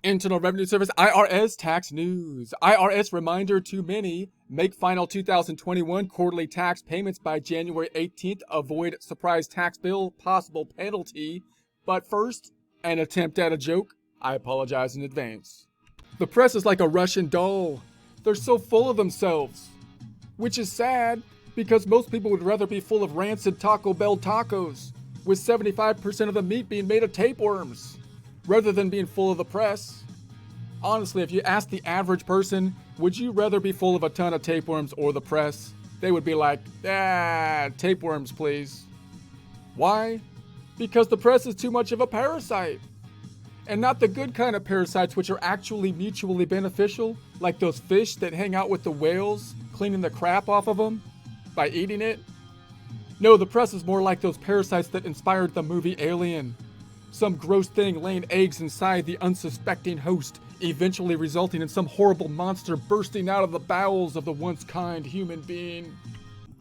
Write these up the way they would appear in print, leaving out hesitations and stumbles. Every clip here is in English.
Internal Revenue Service IRS tax news. IRS reminder to many: make final 2021 quarterly tax payments by January 18th. Avoid surprise tax bill, possible penalty. But first, an attempt at a joke. I apologize in advance. The press is like a Russian doll. They're so full of themselves. Which is sad, because most people would rather be full of rancid Taco Bell tacos, with 75% of the meat being made of tapeworms, rather than being full of the press. Honestly, if you ask the average person, would you rather be full of a ton of tapeworms or the press? They would be like, tapeworms, please. Why? Because the press is too much of a parasite. And not the good kind of parasites which are actually mutually beneficial, like those fish that hang out with the whales, cleaning the crap off of them by eating it. No, the press is more like those parasites that inspired the movie Alien. Some gross thing laying eggs inside the unsuspecting host, eventually resulting in some horrible monster bursting out of the bowels of the once kind human being.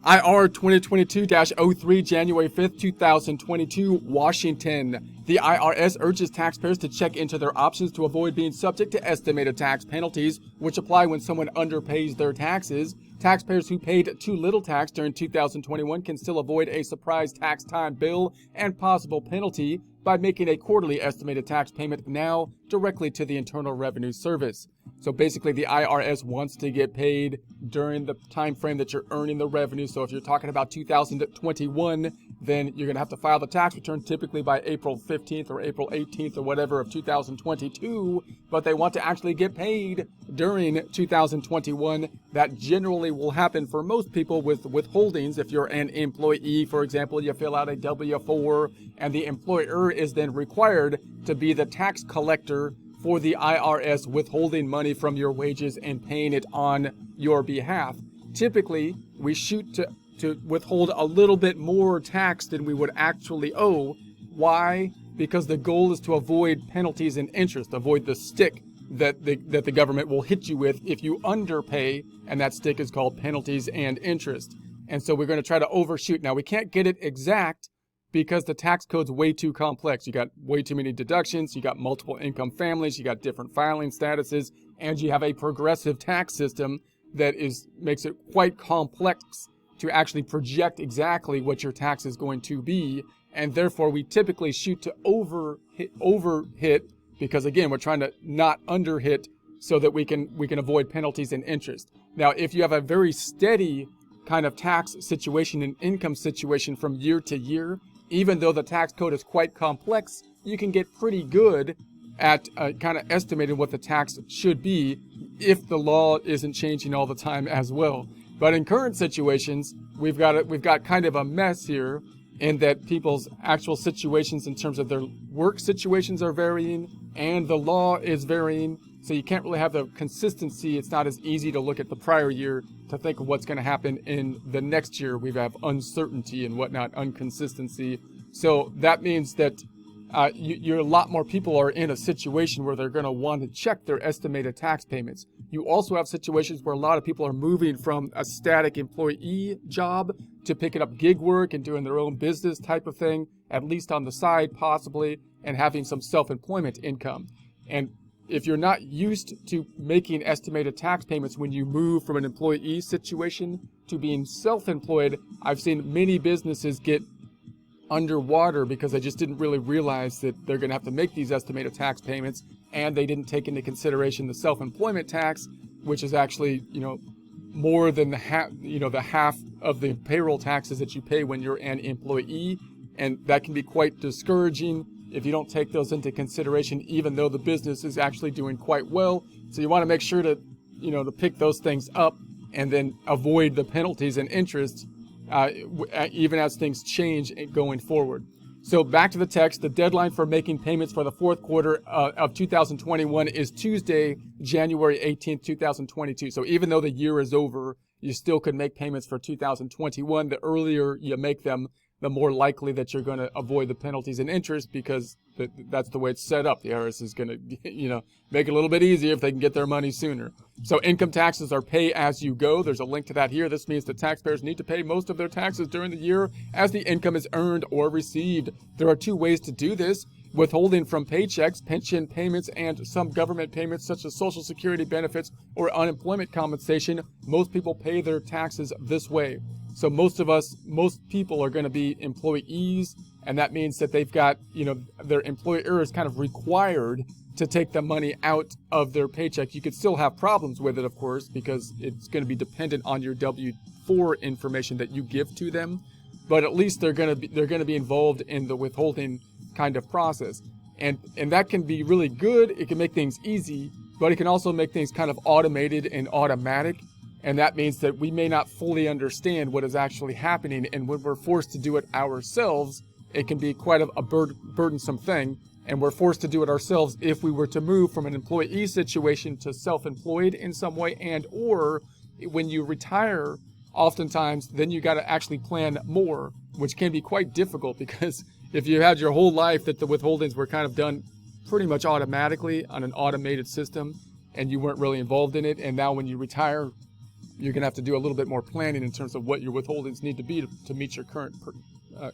IR 2022-03, January 5th, 2022, Washington. The IRS urges taxpayers to check into their options to avoid being subject to estimated tax penalties, which apply when someone underpays their taxes. Taxpayers who paid too little tax during 2021 can still avoid a surprise tax time bill and possible penalty by making a quarterly estimated tax payment now directly to the Internal Revenue Service. So basically, the IRS wants to get paid during the time frame that you're earning the revenue. So if you're talking about 2021, then you're going to have to file the tax return typically by April 15th or April 18th or whatever of 2022. But they want to actually get paid during 2021. That generally will happen for most people with withholdings. If you're an employee, for example, you fill out a W-4, and the employer is then required to be the tax collector for the IRS, withholding money from your wages and paying it on your behalf. Typically, we shoot to withhold a little bit more tax than we would actually owe. Why? Because the goal is to avoid penalties and interest, avoid the stick that the government will hit you with if you underpay, and that stick is called penalties and interest. And so we're going to try to overshoot. Now, we can't get it exact, because the tax code's way too complex. You got way too many deductions, you got multiple income families, you got different filing statuses, and you have a progressive tax system that makes it quite complex to actually project exactly what your tax is going to be. And therefore, we typically shoot to overhit, because again, we're trying to not underhit so that we can avoid penalties and interest. Now, if you have a very steady kind of tax situation and income situation from year to year, even though the tax code is quite complex, you can get pretty good at kind of estimating what the tax should be if the law isn't changing all the time as well. But in current situations, we've got kind of a mess here, in that people's actual situations in terms of their work situations are varying, and the law is varying. So you can't really have the consistency. It's not as easy to look at the prior year to think of what's going to happen in the next year. We have uncertainty and whatnot, inconsistency. So that means that a lot more people are in a situation where they're going to want to check their estimated tax payments. You also have situations where a lot of people are moving from a static employee job to picking up gig work and doing their own business type of thing, at least on the side possibly, and having some self-employment income. And if you're not used to making estimated tax payments when you move from an employee situation to being self-employed, I've seen many businesses get underwater because they just didn't really realize that they're going to have to make these estimated tax payments, and they didn't take into consideration the self-employment tax, which is actually, more than the half of the payroll taxes that you pay when you're an employee, and that can be quite discouraging if you don't take those into consideration, even though the business is actually doing quite well. So you want to make sure to pick those things up and then avoid the penalties and interest, even as things change going forward. So back to the text. The deadline for making payments for the fourth quarter of 2021 is Tuesday, January 18th, 2022. So even though the year is over, you still could make payments for 2021. The earlier you make them, the more likely that you're going to avoid the penalties and interest, because that's the way it's set up. The IRS is going to, make it a little bit easier if they can get their money sooner. So income taxes are pay as you go. There's a link to that here. This means that taxpayers need to pay most of their taxes during the year as the income is earned or received. There are two ways to do this. Withholding from paychecks, pension payments, and some government payments such as Social Security benefits or unemployment compensation, most people pay their taxes this way. So most people are going to be employees, and that means that they've got, their employer is kind of required to take the money out of their paycheck. You could still have problems with it, of course, because it's going to be dependent on your W-4 information that you give to them. But at least they're going to be involved in the withholding kind of process. And that can be really good. It can make things easy, but it can also make things kind of automated and automatic. And that means that we may not fully understand what is actually happening. And when we're forced to do it ourselves, it can be quite a burdensome thing. And we're forced to do it ourselves if we were to move from an employee situation to self-employed in some way, and or when you retire, oftentimes then you got to actually plan more, which can be quite difficult, because if you had your whole life that the withholdings were kind of done pretty much automatically on an automated system and you weren't really involved in it, and now when you retire, you're going to have to do a little bit more planning in terms of what your withholdings need to be to meet your current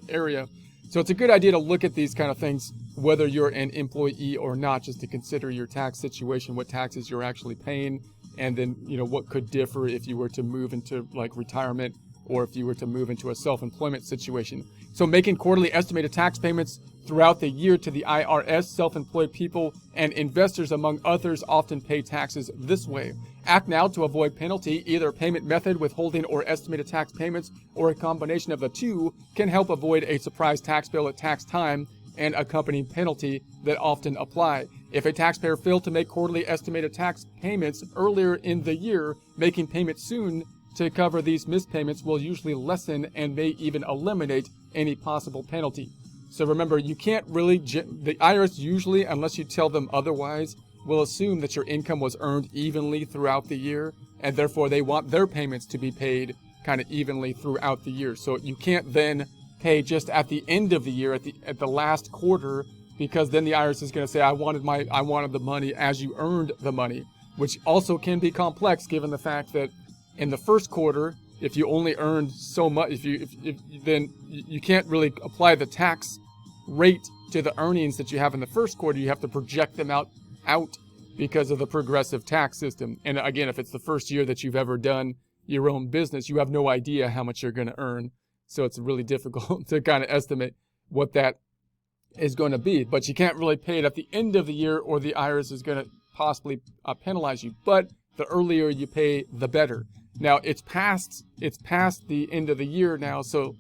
area. So it's a good idea to look at these kind of things, whether you're an employee or not, just to consider your tax situation, what taxes you're actually paying, and then, what could differ if you were to move into like retirement or if you were to move into a self-employment situation. So making quarterly estimated tax payments throughout the year to the IRS, self-employed people and investors, among others, often pay taxes this way. Act now to avoid penalty. Either payment method, withholding, or estimated tax payments, or a combination of the two, can help avoid a surprise tax bill at tax time and accompanying penalty that often apply. If a taxpayer failed to make quarterly estimated tax payments earlier in the year, making payments soon to cover these missed payments will usually lessen and may even eliminate any possible penalty. So remember, you can't really, the IRS usually, unless you tell them otherwise, will assume that your income was earned evenly throughout the year, and therefore they want their payments to be paid kind of evenly throughout the year. So you can't then pay just at the end of the year, at the last quarter, because then the IRS is going to say, I wanted the money as you earned the money, which also can be complex given the fact that in the first quarter, if you only earned so much, then you can't really apply the tax rate to the earnings that you have in the first quarter. You have to project them out because of the progressive tax system. And again, if it's the first year that you've ever done your own business, you have no idea how much you're going to earn. So it's really difficult to kind of estimate what that is going to be. But you can't really pay it at the end of the year, or the IRS is going to possibly penalize you. But the earlier you pay, the better. Now it's past the end of the year now, so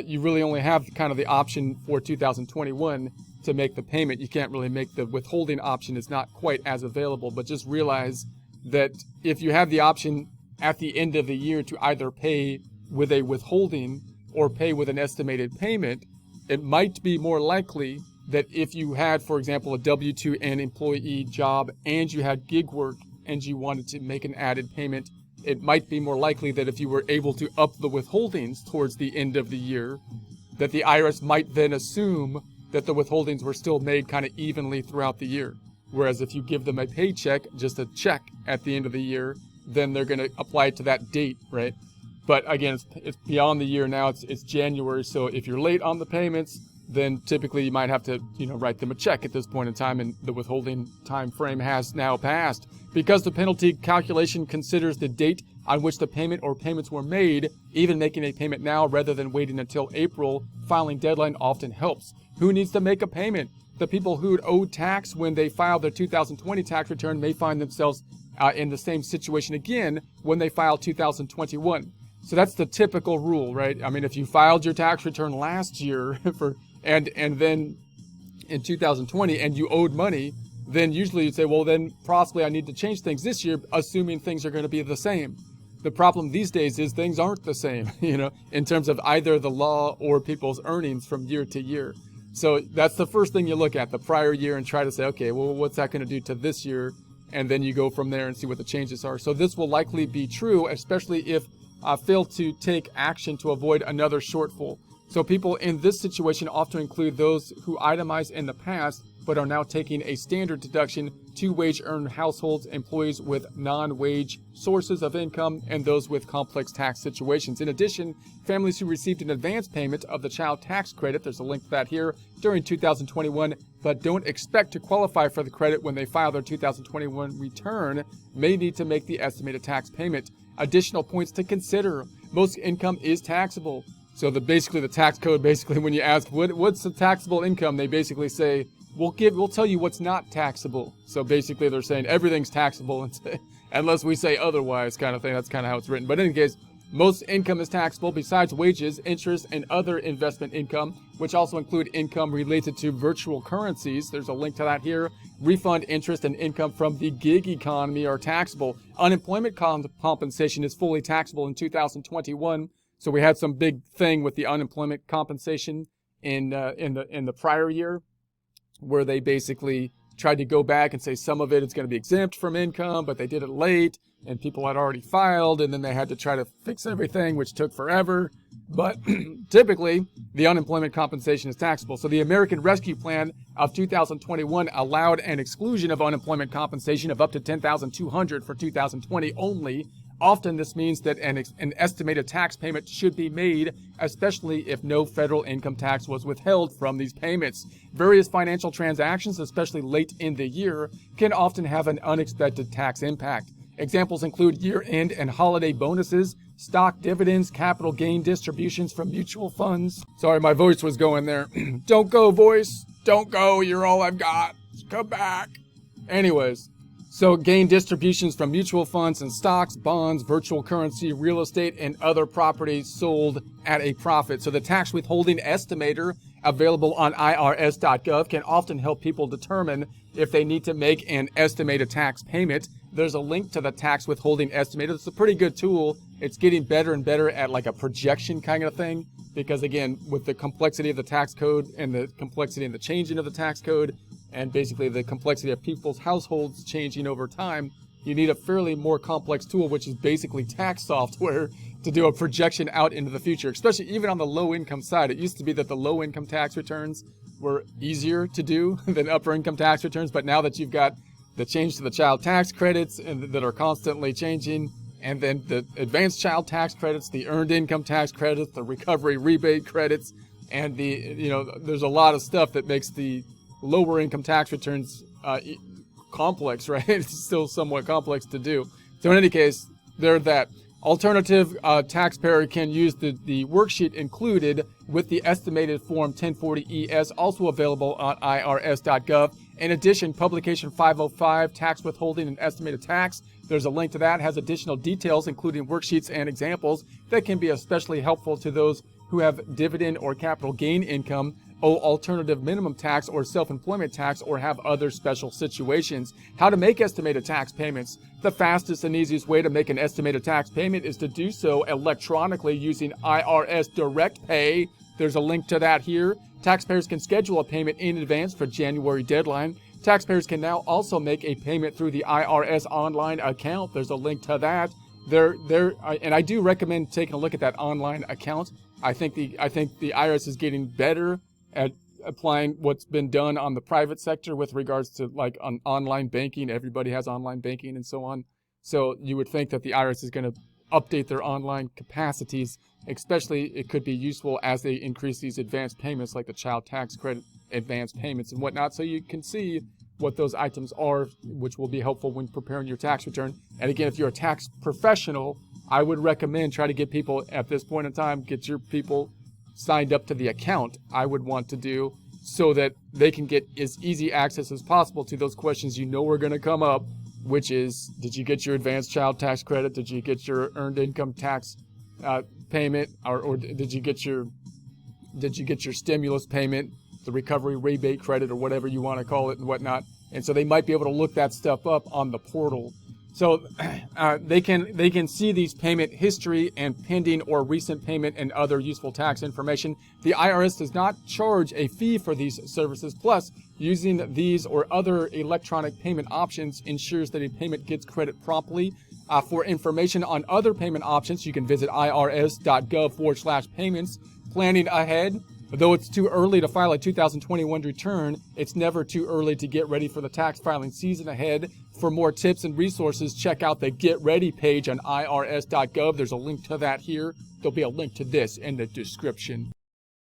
you really only have kind of the option for 2021 to make the payment. You can't really make the withholding option. It's not quite as available. But just realize that if you have the option at the end of the year to either pay with a withholding or pay with an estimated payment, it might be more likely that if you had, for example, a W-2 and employee job and you had gig work and you wanted to make an added payment, it might be more likely that if you were able to up the withholdings towards the end of the year, that the IRS might then assume that the withholdings were still made kind of evenly throughout the year. Whereas if you give them a paycheck, just a check at the end of the year, then they're going to apply it to that date, right? But again, it's beyond the year now. It's January, so if you're late on the payments, then typically you might have to, write them a check at this point in time, and the withholding time frame has now passed. Because the penalty calculation considers the date on which the payment or payments were made, even making a payment now rather than waiting until April filing deadline often helps. Who needs to make a payment? The people who owed tax when they filed their 2020 tax return may find themselves in the same situation again when they file 2021. So that's the typical rule, right? I mean, if you filed your tax return last year and then in 2020 and you owed money, then usually you'd say, well, then possibly I need to change things this year, assuming things are going to be the same. The problem these days is things aren't the same, in terms of either the law or people's earnings from year to year. So that's the first thing you look at, the prior year, and try to say, okay, well, what's that going to do to this year? And then you go from there and see what the changes are. So this will likely be true, especially if fail to take action to avoid another shortfall. So people in this situation often include those who itemized in the past but are now taking a standard deduction to wage-earned households, employees with non-wage sources of income, and those with complex tax situations. In addition, families who received an advance payment of the child tax credit, there's a link to that here, during 2021 but don't expect to qualify for the credit when they file their 2021 return may need to make the estimated tax payment. Additional points to consider. Most income is taxable. So basically the tax code, when you ask what's the taxable income, they basically say, we'll tell you what's not taxable. So basically they're saying everything's taxable unless we say otherwise, kind of thing. That's kind of how it's written. But in any case, most income is taxable besides wages, interest, and other investment income, which also include income related to virtual currencies. There's a link to that here. Refund interest and income from the gig economy are taxable. Unemployment compensation is fully taxable in 2021. So we had some big thing with the unemployment compensation in the prior year, where they basically tried to go back and say some of it is going to be exempt from income, but they did it late and people had already filed, and then they had to try to fix everything, which took forever. But typically, the unemployment compensation is taxable. So the American Rescue Plan of 2021 allowed an exclusion of unemployment compensation of up to $10,200 for 2020 only. Often this means that an estimated tax payment should be made, especially if no federal income tax was withheld from these payments. Various financial transactions, especially late in the year, can often have an unexpected tax impact. Examples include year-end and holiday bonuses, stock dividends, capital gain distributions from mutual funds. Sorry, my voice was going there. Don't go, voice. Don't go. You're all I've got. Come back. Anyways. So gain distributions from mutual funds and stocks, bonds, virtual currency, real estate, and other properties sold at a profit. So the tax withholding estimator available on IRS.gov can often help people determine if they need to make an estimated tax payment. There's a link to the tax withholding estimator. It's a pretty good tool. It's getting better and better at like a projection kind of thing. Because again, with the complexity of the tax code and the complexity and the changing of the tax code, and basically the complexity of people's households changing over time, you need a fairly more complex tool, which is basically tax software, to do a projection out into the future, especially even on the low income side. It used to be that the low income tax returns were easier to do than upper income tax returns, but now that you've got the change to the child tax credits and that are constantly changing, and then the advanced child tax credits, the earned income tax credits, the recovery rebate credits, and there's a lot of stuff that makes the lower income tax returns complex, right? It's still somewhat complex to do. So in any case, there's that. Alternative taxpayer can use the worksheet included with the estimated Form 1040-ES, also available on IRS.gov. In addition, Publication 505, Tax Withholding and Estimated Tax, there's a link to that, has additional details, including worksheets and examples that can be especially helpful to those who have dividend or capital gain income, owe alternative minimum tax or self-employment tax, or have other special situations. How to make estimated tax payments. The fastest and easiest way to make an estimated tax payment is to do so electronically using IRS Direct Pay. There's a link to that here. Taxpayers can schedule a payment in advance for January deadline. Taxpayers can now also make a payment through the IRS online account. There's a link to that. And I do recommend taking a look at that online account. I think the IRS is getting better at applying what's been done on the private sector with regards to like on online banking. Everybody has online banking and so on. So you would think that the IRS is going to update their online capacities, especially it could be useful as they increase these advanced payments like the child tax credit advanced payments and whatnot, so you can see what those items are, which will be helpful when preparing your tax return. And again, if you're a tax professional, I would recommend try to get people at this point in time, get your people signed up to the account. I would want to do so that they can get as easy access as possible to those questions you know are going to come up, which is, did you get your advanced child tax credit? Did you get your earned income tax payment? Or did you get your stimulus payment, the recovery rebate credit, or whatever you want to call it and whatnot? And so they might be able to look that stuff up on the portal. So they can see these payment history and pending or recent payment and other useful tax information. The IRS does not charge a fee for these services. Plus, using these or other electronic payment options ensures that a payment gets credit promptly. For information on other payment options, you can visit irs.gov/payments. Planning ahead. Though it's too early to file a 2021 return, it's never too early to get ready for the tax filing season ahead. For more tips and resources, check out the Get Ready page on irs.gov. There's a link to that here. There'll be a link to this in the description.